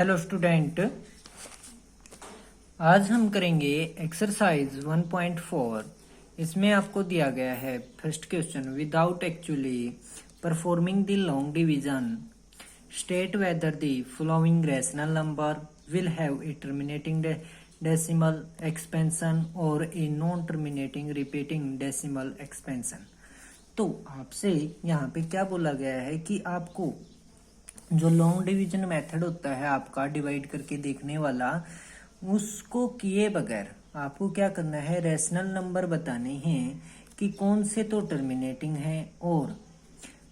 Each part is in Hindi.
हेलो स्टूडेंट, आज हम करेंगे एक्सरसाइज 1.4। इसमें आपको दिया गया है first question, without actually performing the long division state whether the following rational number will have a terminating decimal expansion और a non terminating repeating decimal expansion. तो आपसे यहाँ पे क्या बोला गया है कि आपको जो लॉन्ग डिवीजन मेथड होता है आपका डिवाइड करके देखने वाला, उसको किए बगैर आपको क्या करना है, रैशनल नंबर बताने हैं कि कौन से तो टर्मिनेटिंग है और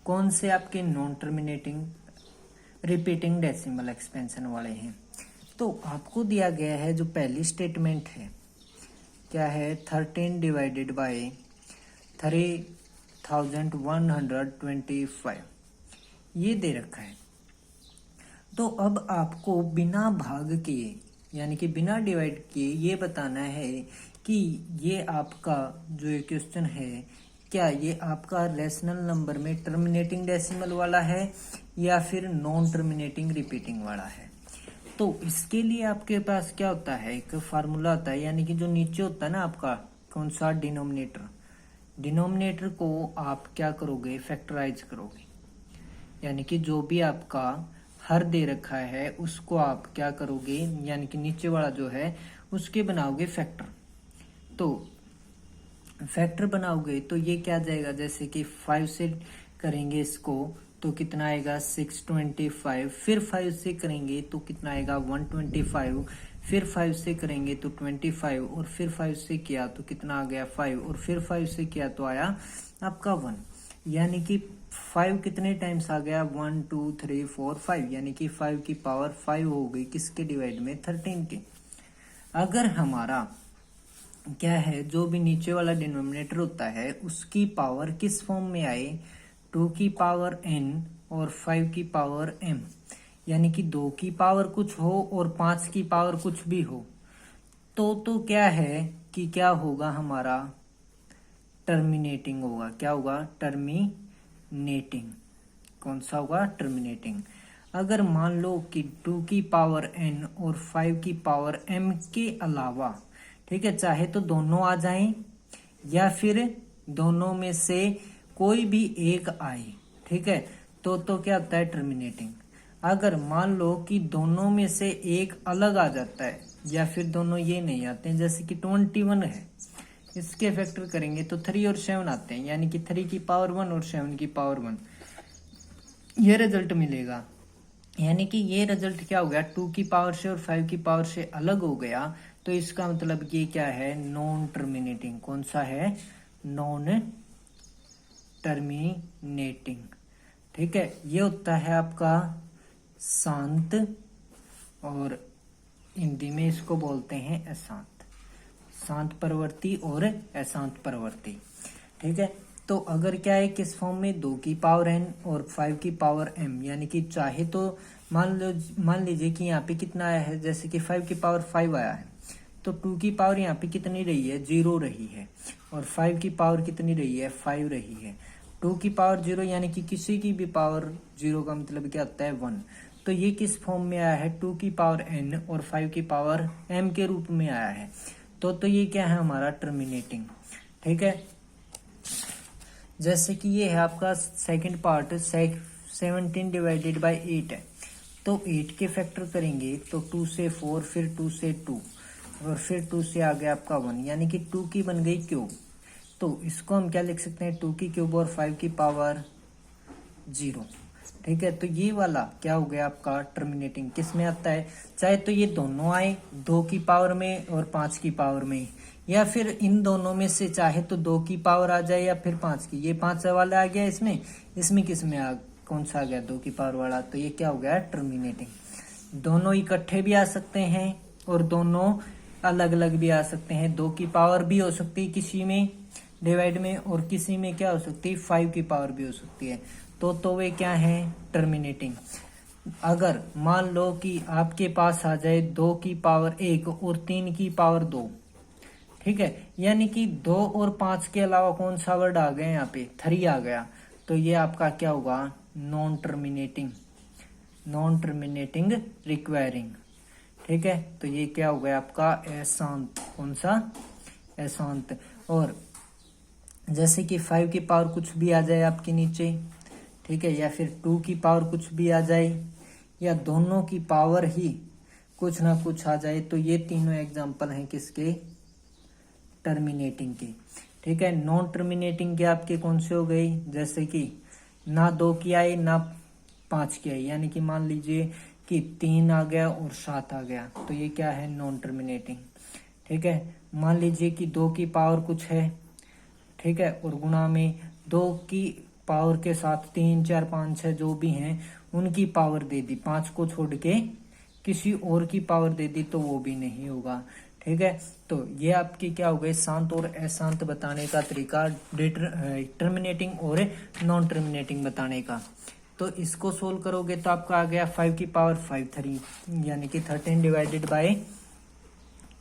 कौन से आपके non terminating repeating decimal expansion वाले हैं। तो आपको दिया गया है जो पहली स्टेटमेंट है, क्या है, 13 डिवाइडेड बाय 3125 ये दे रखा है। तो अब आपको बिना भाग किए यानी कि बिना डिवाइड किए ये बताना है कि ये आपका जो ये क्वेश्चन है, क्या ये आपका रैशनल नंबर में टर्मिनेटिंग डेसिमल वाला है या फिर नॉन टर्मिनेटिंग रिपीटिंग वाला है। तो इसके लिए आपके पास क्या होता है, एक फार्मूला होता है, यानी कि जो नीचे होता है ना आपका कौन सा डिनोमिनेटर को आप क्या करोगे, फैक्टराइज करोगे। यानी कि जो भी आपका हर दे रखा है उसको आप क्या करोगे, यानी कि नीचे वाला जो है उसके बनाओगे फैक्टर। तो फैक्टर बनाओगे तो ये क्या जाएगा, जैसे कि 5 से करेंगे इसको तो कितना आएगा 625, फिर 5 से करेंगे तो कितना आएगा 125, फिर 5 से करेंगे तो 25 और फिर 5 से किया तो कितना आ गया 5 और फिर 5 से किया तो आया आपका 1। यानी कि 5 कितने टाइम्स आ गया, 1 2 3 4 5, यानी कि 5 की पावर 5 हो गई किसके डिवाइड में, 13 के। अगर हमारा क्या है, जो भी नीचे वाला डिनोमिनेटर होता है उसकी पावर किस फॉर्म में आए, 2 की पावर n और 5 की पावर m, यानी कि 2 की पावर कुछ हो और 5 की पावर कुछ भी हो, तो क्या है कि क्या होगा, हमारा टर्मिनेटिंग होगा। क्या होगा, टर्मिनेटिंग। कौन सा होगा, टर्मिनेटिंग। अगर मान लो कि 2 की पावर n और 5 की पावर m के अलावा, ठीक है, चाहे तो दोनों आ जाएं या फिर दोनों में से कोई भी एक आए, ठीक है, तो क्या होता है, टर्मिनेटिंग। अगर मान लो कि दोनों में से एक अलग आ जाता है या फिर दोनों ये नहीं आते हैं, जैसे कि 21 है, इसके फैक्टर करेंगे तो 3 और 7 आते हैं, यानी कि 3 की पावर 1 और 7 की पावर 1, ये रिजल्ट मिलेगा। यानी कि ये रिजल्ट क्या हो गया, 2 की पावर से और 5 की पावर से अलग हो गया। तो इसका मतलब ये क्या है, नॉन टर्मिनेटिंग। कौन सा है, नॉन टर्मिनेटिंग। ठीक है, ये होता है आपका शांत, और हिंदी में इसको बोलते हैं अशांत, शांत परवर्ती और अशांत परवर्ती। ठीक है, तो अगर क्या है, किस फॉर्म में, 2 की पावर n और 5 की पावर m, यानी कि चाहे तो मान लीजिए कि यहाँ पे कितना आया है, जैसे कि 5 की पावर 5 आया है, तो 2 की पावर यहाँ पे कितनी रही है, 0 रही है, और 5 की पावर कितनी रही है, 5 रही है। 2 की पावर 0 यानी कि किसी की भी पावर 0 का मतलब क्या होता है, 1। तो ये किस फॉर्म में आया है, 2 की पावर n और 5 की पावर m के रूप में आया है। तो ये क्या है, हमारा टर्मिनेटिंग। ठीक है, जैसे कि ये है आपका सेकंड पार्ट, 17 डिवाइडेड बाय 8 है, तो 8 के फैक्टर करेंगे तो 2 से 4, फिर 2 से 2 और फिर 2 से आ गया आपका 1, यानी कि 2 की बन गई क्यूब। तो इसको हम क्या लिख सकते हैं, 2 की क्यूब और 5 की पावर 0। ठीक है, तो ये वाला क्या हो गया आपका टर्मिनेटिंग। किस में आता है, चाहे तो ये दोनों आए 2 की पावर में और 5 की पावर में, या फिर इन दोनों में से चाहे तो 2 की पावर आ जाए या फिर 5 की। ये 5 वाला आ गया इसमें किस में कौन सा आ गया, 2 की पावर वाला, तो ये क्या हो गया, टर्मिनेटिंग। दोनों इकट्ठे भी आ सकते हैं और दोनों अलग अलग भी आ सकते हैं। 2 की पावर भी हो सकती है किसी में डिवाइड में, और किसी में क्या हो सकती है, 5 की पावर भी हो सकती है। तो वे क्या है, टर्मिनेटिंग। अगर मान लो कि आपके पास आ जाए 2 की पावर 1 और 3 की पावर 2, ठीक है, यानी कि 2 और 5 के अलावा कौन सा वर्ड आ गया, यहाँ पे 3 आ गया, तो ये आपका क्या होगा, non terminating. Non terminating requiring. ठीक है, तो ये क्या हो गया आपका अशांत। कौन सा? अशांत। और जैसे कि 5 की पावर कुछ भी आ जाए आपके नीचे, ठीक है, या फिर 2 की पावर कुछ भी आ जाए, या दोनों की पावर ही कुछ ना कुछ आ जाए, तो ये तीनों एग्जांपल हैं किसके? टर्मिनेटिंग के। ठीक है, नॉन टर्मिनेटिंग के आपके कौन से हो गए? जैसे कि ना 2 की आई ना 5 की आई, यानी कि मान लीजिए कि 3 आ गया और 7 आ गया, तो ये क्या है? Non terminating. ठीक है, मान लीजिए कि 2 की पावर कुछ है, ठीक है, और गुणा में 2 की पावर के साथ 3 4 5 6 जो भी हैं उनकी पावर दे दी, 5 को छोड़ के किसी और की पावर दे दी, तो वो भी नहीं होगा। ठीक है, तो ये आपकी क्या हो गई? शांत और अशांत बताने का तरीका, टर्मिनेटिंग और नॉन टर्मिनेटिंग बताने का। तो इसको सोल्व करोगे तो आपका आ गया 5 की पावर 5 3, यानी कि 13 डिवाइडेड बाय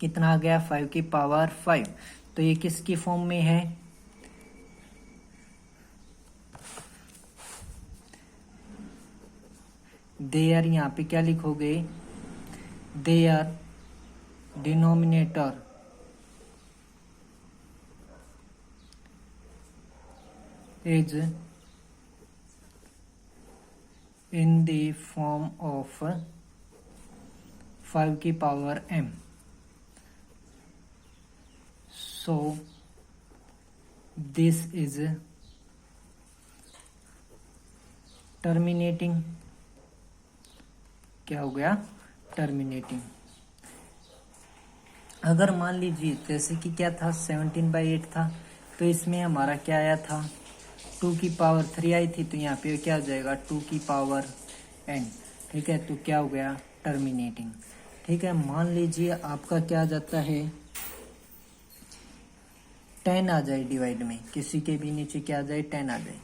कितना आ गया? 5 की पावर 5। तो ये किसकी फॉर्म में है? देयर, यहाँ पे क्या लिखोगे? Their denominator is in the form of 5 की power m, so this is terminating। क्या हो गया? टर्मिनेटिंग। अगर मान लीजिए जैसे कि क्या था, 17/8 था, तो इसमें हमारा क्या आया था? 2 की पावर 3 आई थी, तो यहाँ पे क्या हो जाएगा? 2 की पावर n। ठीक है, तो क्या हो गया? टर्मिनेटिंग। ठीक है, मान लीजिए आपका क्या आ जाता है? 10 आ जाए डिवाइड में, किसी के भी नीचे क्या आ जाए? 10 आ जाए,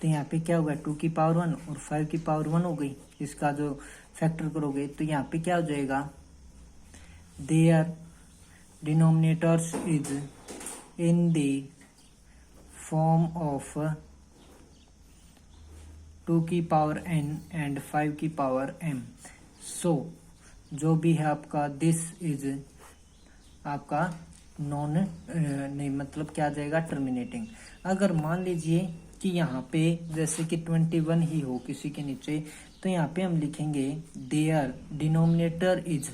तो यहाँ पे क्या होगा? 2 की पावर 1 और 5 की पावर 1 हो गई, इसका जो फैक्टर करोगे तो यहाँ पे क्या हो जाएगा? Their denominators is in the form of 2 की पावर n एंड 5 की पावर m, सो जो भी है आपका दिस इज आपका नॉन नहीं, मतलब क्या आ जाएगा? टर्मिनेटिंग। अगर मान लीजिए कि यहाँ पे जैसे कि 21 ही हो किसी के नीचे, तो यहाँ पे हम लिखेंगे their denominator is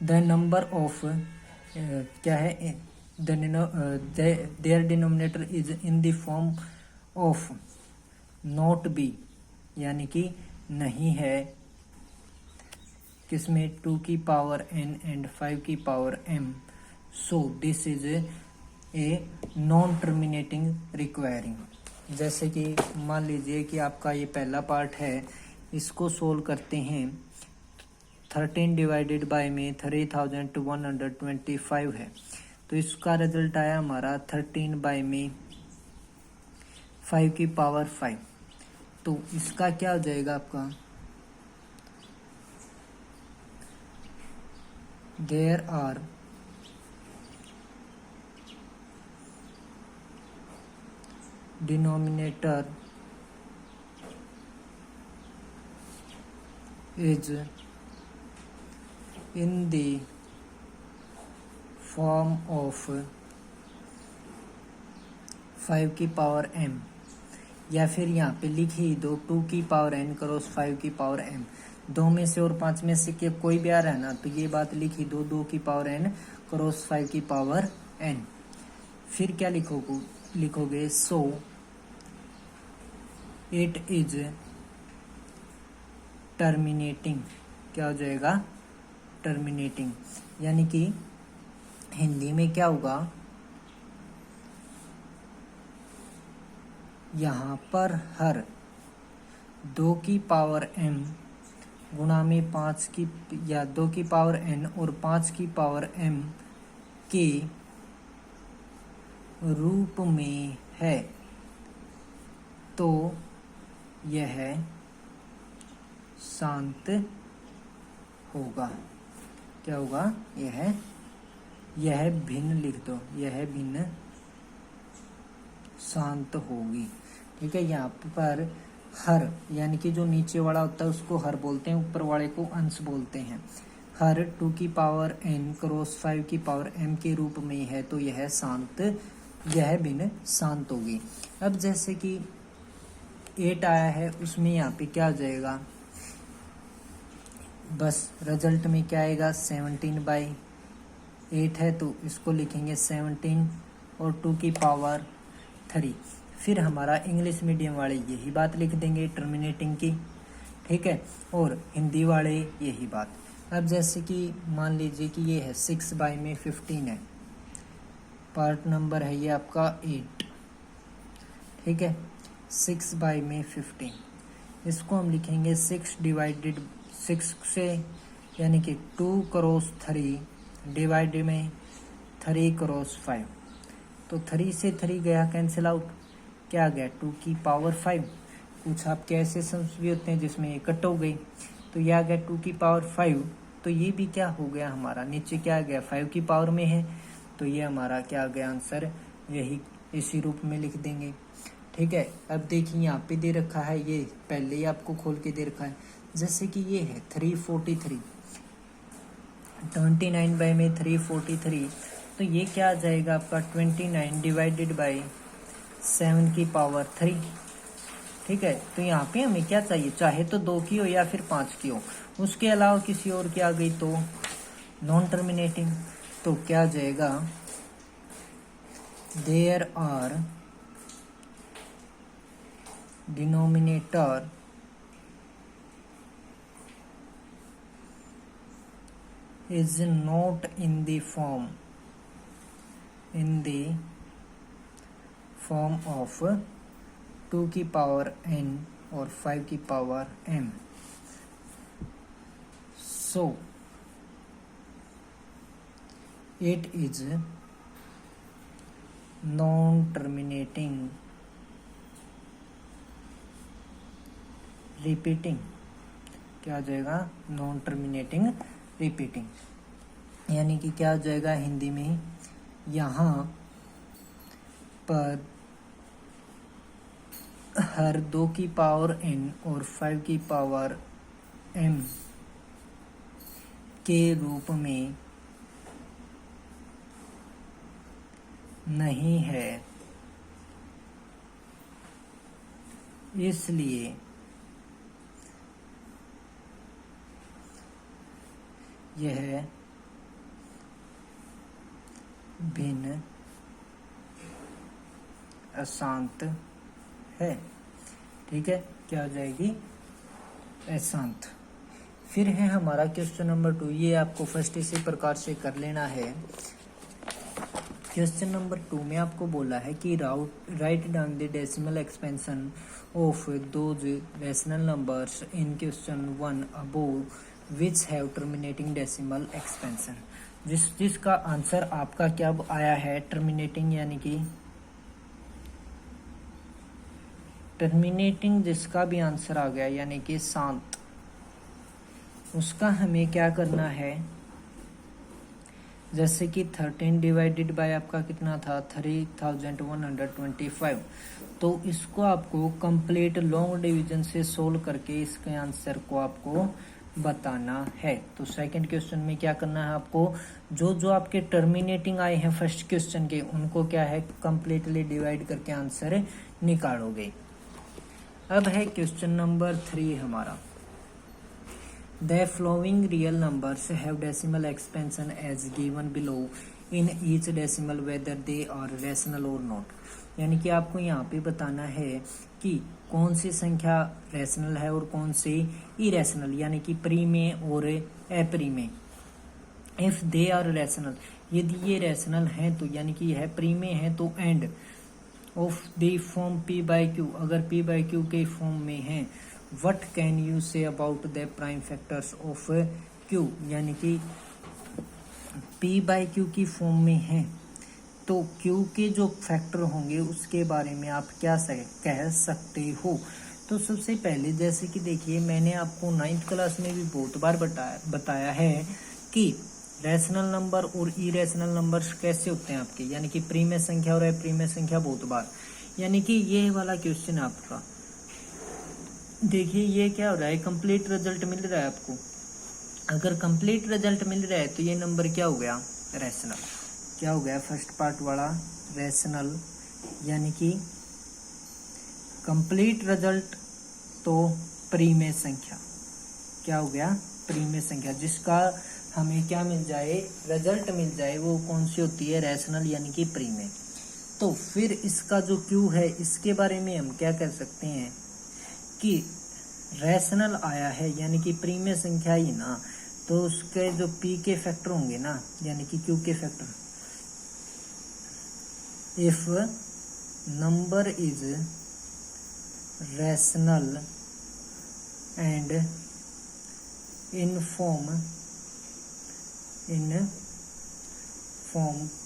the number of क्या है? Their denominator is in the form of not B, यानी कि नहीं है किसमें? 2 की पावर n एंड 5 की power m, so this is a non terminating requiring. जैसे कि मान लीजिए कि आपका ये पहला पार्ट है, इसको सोल्व करते हैं। 13 डिवाइडेड बाय में 3125 है, तो इसका रिजल्ट आया हमारा 13 बाय में 5 की पावर 5। तो इसका क्या हो जाएगा आपका? There are denominator is in the form of 5 की पावर m, या फिर यहाँ पे लिख ही दो 2 की पावर n क्रॉस 5 की पावर m, 2 में से और 5 में से कोई भी आ रहा है ना, तो ये बात लिख ही दो 2 की पावर n क्रॉस 5 की पावर n। फिर क्या लिखोगे? So it is terminating. क्या हो जाएगा? टर्मिनेटिंग, यानी कि हिंदी में क्या होगा? यहाँ पर हर 2 की पावर m गुणा में 5 की या 2 की पावर n और 5 की पावर m के रूप में है, तो यह शांत होगा। क्या होगा? यह भिन्न लिख दो, यह भिन्न शांत होगी। ठीक है। यहाँ पर हर यानी कि जो नीचे वाला होता है उसको हर बोलते हैं, ऊपर वाले को अंश बोलते हैं। हर 2 की पावर n क्रॉस 5 की पावर m के रूप में है तो यह शांत, यह भिन्न शांत होगी। अब जैसे कि 8 आया है, उसमें यहाँ पे क्या आ जाएगा, बस रिजल्ट में क्या आएगा, 17/8 है तो इसको लिखेंगे 17 और 2 की पावर 3। फिर हमारा इंग्लिश मीडियम वाले यही बात लिख देंगे टर्मिनेटिंग की, ठीक है, और हिंदी वाले यही बात। अब जैसे कि मान लीजिए कि ये है 6/15 है, पार्ट नंबर है ये आपका 8, ठीक है, 6/15, इसको हम लिखेंगे 6 से यानी कि 2 क्रॉस 3 डिवाइडेड में 3 क्रॉस 5, तो 3 से 3 गया कैंसिल आउट, क्या आ गया 2 की पावर 5। कुछ आपके ऐसे सम्स भी होते हैं जिसमें ये कट हो गई, तो ये आ गया 2 की पावर 5, तो ये भी क्या हो गया हमारा, नीचे क्या आ गया 5 की पावर में है, तो ये हमारा क्या आ गया आंसर, यही इसी रूप में लिख देंगे, ठीक है। अब देखिए यहाँ पे दे रखा है, ये पहले ही आपको खोल के दे रखा है, जैसे कि ये है 343, 29/343, तो ये क्या आ जाएगा आपका 29 डिवाइडेड बाई 7 की पावर 3, ठीक है। तो यहाँ पे हमें क्या चाहिए, चाहे तो 2 की हो या फिर 5 की हो, उसके अलावा किसी और की आ गई तो नॉन टर्मिनेटिंग, तो क्या आ जाएगा, there are denominator is not in the form of 2 की पावर n और 5 की power m, so it is non-terminating repeating, क्या आ जाएगा, नॉन टर्मिनेटिंग रिपीटिंग, यानी कि क्या आ जाएगा हिंदी में, यहाँ पर हर 2 की पावर n और 5 की पावर m के रूप में नहीं है, इसलिए यह भिन्न अशांत है, ठीक है, क्या हो जाएगी, अशांत। फिर है हमारा क्वेश्चन नंबर 2, ये आपको फर्स्ट इसी प्रकार से कर लेना है। क्वेश्चन नंबर 2 में आपको बोला है कि write down the decimal expansion of those rational numbers in question 1 above which have terminating decimal expansion, जिसका आंसर आपका क्या आया है, टर्मिनेटिंग, यानी कि टर्मिनेटिंग जिसका भी आंसर आ गया यानी कि शांत, उसका हमें क्या करना है, जैसे कि 13 डिवाइडेड बाय आपका कितना था 3125, तो इसको आपको कंप्लीट लॉन्ग डिवीजन से सोल्व करके इसके आंसर को आपको बताना है। तो सेकंड क्वेश्चन में क्या करना है आपको, जो आपके टर्मिनेटिंग आए हैं फर्स्ट क्वेश्चन के, उनको क्या है कंप्लीटली डिवाइड करके आंसर निकालोगे। अब है क्वेश्चन नंबर 3 हमारा, The following real numbers have decimal expansion as given below in each decimal whether they are rational or not, यानी कि आपको यहाँ पे बताना है कि कौन सी संख्या रैशनल है और कौन सी इरेशनल, यानी कि प्री में और एप्री में। इफ दे आर रैशनल, यदि ये रैशनल हैं तो यानी कि यह प्री में है तो end of the form p/q, अगर p/q के फॉर्म में है, what can you say about the prime factors of q, यानी कि p/q की फॉर्म में है तो q के जो फैक्टर होंगे उसके बारे में आप क्या कह सकते हो। तो सबसे पहले जैसे कि देखिए मैंने आपको 9th क्लास में भी बहुत बार बताया है कि रैशनल नंबर और इरेशनल नंबर्स कैसे होते हैं आपके, यानी कि प्री में संख्या और एप्री में संख्या बहुत बार। यानी कि ये वाला क्वेश्चन आपका देखिए ये क्या हो रहा है, कंप्लीट रिजल्ट मिल रहा है आपको। अगर कंप्लीट रिजल्ट मिल रहा है तो ये नंबर क्या हो गया, रैशनल। क्या हो गया, फर्स्ट पार्ट वाला रैशनल, यानी कि कंप्लीट रिजल्ट तो परिमेय संख्या। क्या हो गया, परिमेय संख्या, जिसका हमें क्या मिल जाए, रिजल्ट मिल जाए, वो कौन सी होती है, रैशनल यानी कि परिमेय। तो फिर इसका जो क्यू है इसके बारे में हम क्या कह सकते हैं कि रैशनल आया है यानी कि परिमेय संख्या ही ना, तो उसके जो पी के फैक्टर होंगे ना, यानी कि क्यू के factor, if number is rational and in form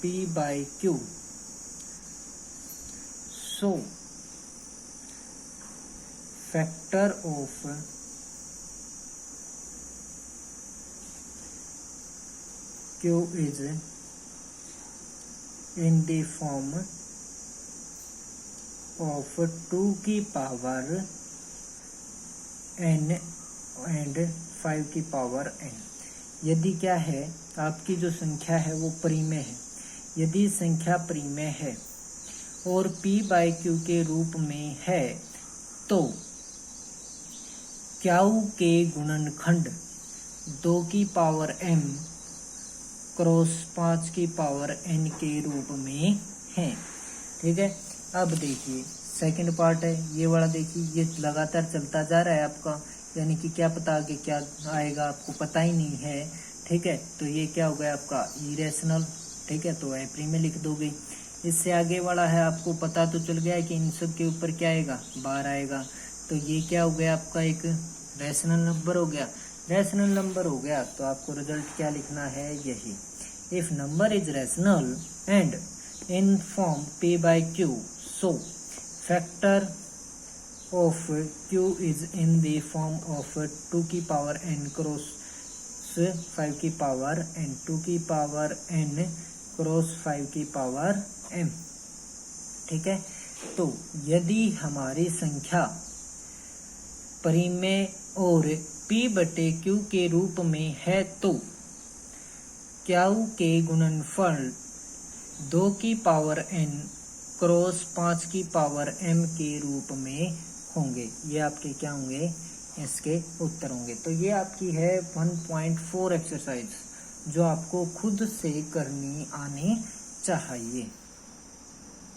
P by Q, so factor of Q is in the form of 2 की पावर n and 5 की पावर n। यदि क्या है, आपकी जो संख्या है वो परिमेय है, यदि संख्या परिमेय है और P by Q के रूप में है, तो क्यू के गुणनखंड 2 की पावर m क्रॉस 5 की पावर n के रूप में है। ठीक है, अब देखिए सेकंड पार्ट है ये वाला, देखिए ये लगातार चलता जा रहा है आपका, यानी कि क्या पता आगे क्या आएगा आपको पता ही नहीं है। ठीक है, तो ये क्या हो गया आपका इरेशनल। ठीक है, तो परिमेय लिख दोगे। इससे आगे वाला है आपको पता तो चल गया है कि इन सब के ऊपर क्या आएगा, बार आएगा, तो ये क्या हो गया आपका एक रैशनल नंबर हो गया। रैशनल नंबर हो गया तो आपको रिजल्ट क्या लिखना है, यही, if number is rational and in form P by Q, so factor of Q is in the form of 2 की पावर n क्रॉस 5 की पावर n, 2 की पावर n क्रॉस 5 की पावर m। ठीक है, तो यदि हमारी संख्या परिमेय और P बटे Q के रूप में है तो क्यू के गुणनफल 2 की पावर n क्रॉस 5 की पावर m के रूप में होंगे। ये आपके क्या होंगे, इसके उत्तर होंगे। तो ये आपकी है 1.4 एक्सरसाइज, जो आपको खुद से करनी आनी चाहिए।